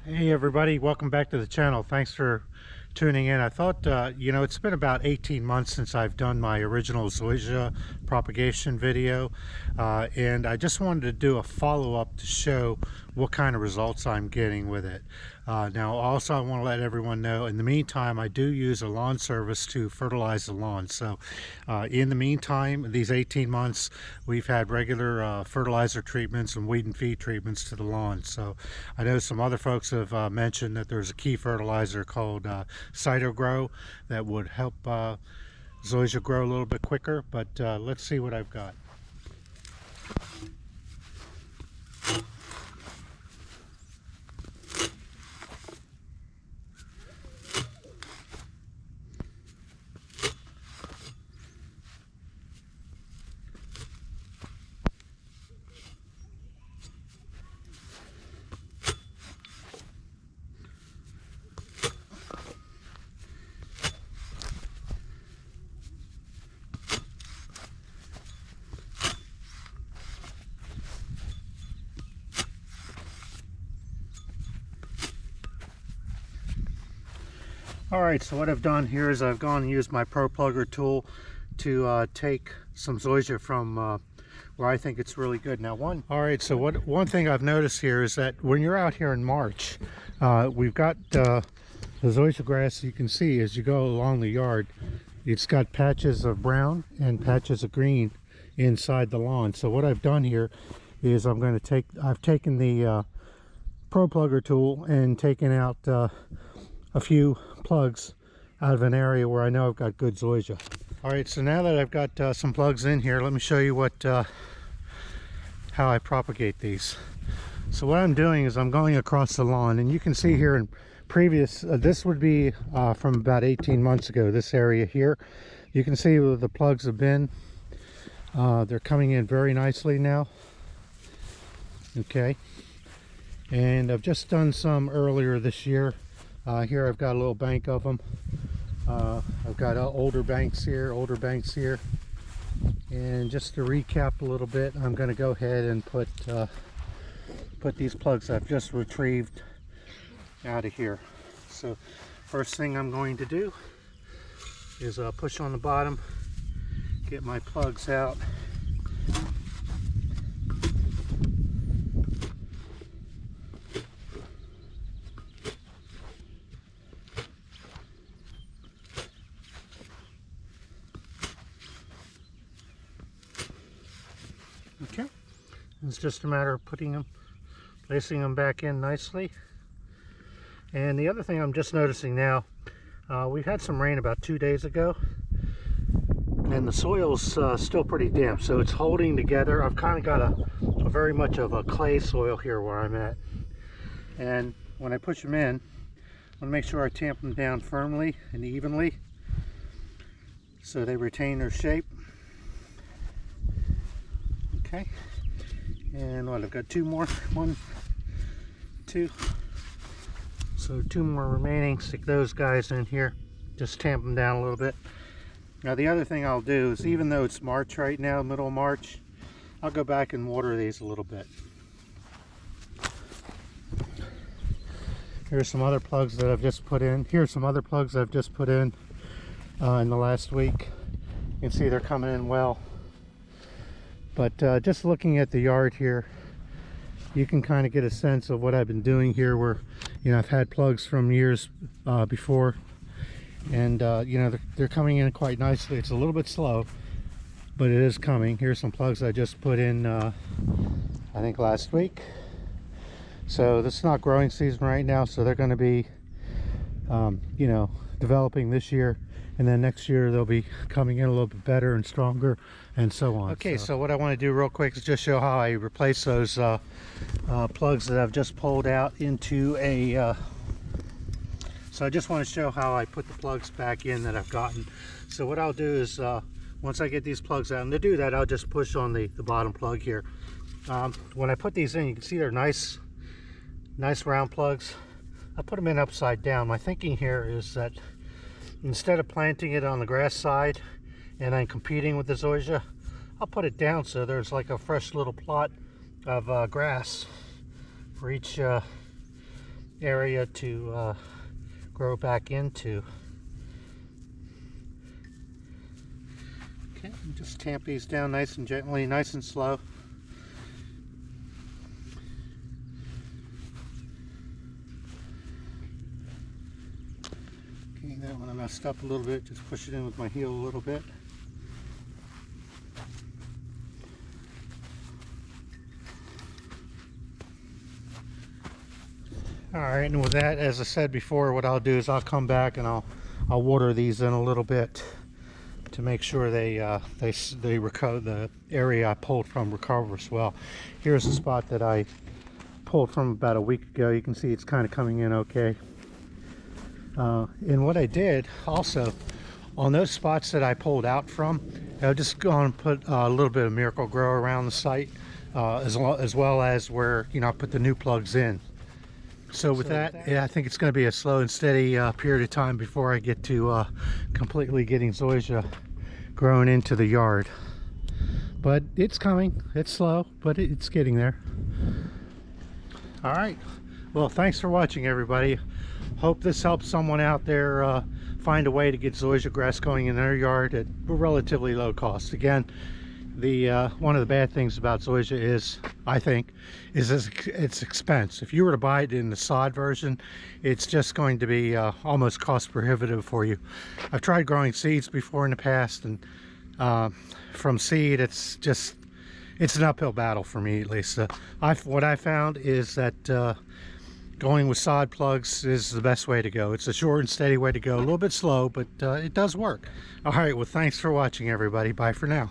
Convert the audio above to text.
Hey everybody, welcome back to the channel. Thanks for tuning in. I thought, it's been about 18 months since I've done my original Zoysia propagation video, and I just wanted to do a follow-up to show what kind of results I'm getting with it. Now also I want to let everyone know, in the meantime, I do use a lawn service to fertilize the lawn. So in the meantime, these 18 months, we've had regular fertilizer treatments and weed and feed treatments to the lawn. So I know some other folks have mentioned that there's a key fertilizer called Cytogrow that would help Zoysia grow a little bit quicker, but let's see what I've got. Alright, so what I've done here is I've gone and used my ProPlugger tool to take some Zoysia from where I think it's really good. Now one thing I've noticed here is that when you're out here in March, we've got the Zoysia grass. You can see as you go along the yard, it's got patches of brown and patches of green inside the lawn. So what I've done here is I've taken the ProPlugger tool and taken out a few plugs out of an area where I know I've got good Zoysia. Alright, so now that I've got some plugs in here, let me show you how I propagate these. So what I'm doing is I'm going across the lawn, and you can see here in previous, this would be from about 18 months ago, this area here. You can see where the plugs have been. They're coming in very nicely now. Okay, and I've just done some earlier this year. Here I've got a little bank of them. I've got older banks here, and just to recap a little bit, I'm going to go ahead and put these plugs I've just retrieved out of here. So first thing I'm going to do is push on the bottom, get my plugs out. Okay, it's just a matter of placing them back in nicely. And the other thing I'm just noticing now, we've had some rain about 2 days ago, and the soil's still pretty damp, so it's holding together. I've kind of got a very much of a clay soil here where I'm at, and when I push them in, I want to make sure I tamp them down firmly and evenly so they retain their shape. Okay, and what, I've got two more, 1, 2, so 2 more remaining. Stick those guys in here, just tamp them down a little bit. Now the other thing I'll do is, even though it's March right now, middle of March, I'll go back and water these a little bit. Here's some other plugs that I've just put in. Here's some other plugs I've just put in the last week. You can see they're coming in well. But just looking at the yard here, you can kind of get a sense of what I've been doing here, where, I've had plugs from years before, and they're coming in quite nicely. It's a little bit slow, but it is coming. Here's some plugs I just put in, I think last week. So this is not growing season right now, so they're going to be, developing this year. And then next year they'll be coming in a little bit better and stronger, and so on. Okay, so what I want to do real quick is just show how I replace those plugs that I've just pulled out into a... So I just want to show how I put the plugs back in that I've gotten. So what I'll do is, once I get these plugs out, and to do that I'll just push on the bottom plug here. When I put these in, you can see they're nice round plugs. I put them in upside down. My thinking here is that instead of planting it on the grass side and then competing with the Zoysia, I'll put it down so there's like a fresh little plot of grass for each area to grow back into. Okay, just tamp these down nice and gently, nice and slow. Okay, that one I messed up a little bit, just push it in with my heel a little bit. Alright, and with that, as I said before, what I'll do is I'll come back and I'll water these in a little bit to make sure they recover, the area I pulled from recovers well. Here's a spot that I pulled from about a week ago. You can see it's kind of coming in okay. And what I did also on those spots that I pulled out from, I'll just go and put a little bit of Miracle Grow around the site, as well as where, you know, I put the new plugs in. So with that, yeah, I think it's going to be a slow and steady period of time before I get to completely getting zoysia grown into the yard. But it's coming. It's slow, but it's getting there. All right. Well, thanks for watching, everybody. Hope this helps someone out there find a way to get zoysia grass going in their yard at relatively low cost. Again, one of the bad things about zoysia is, I think, is its expense. If you were to buy it in the sod version, it's just going to be almost cost prohibitive for you. I've tried growing seeds before in the past, and from seed, it's an uphill battle for me, at least. What I found is that going with sod plugs is the best way to go. It's a short and steady way to go, a little bit slow, but it does work. All right, well, thanks for watching, everybody. Bye for now.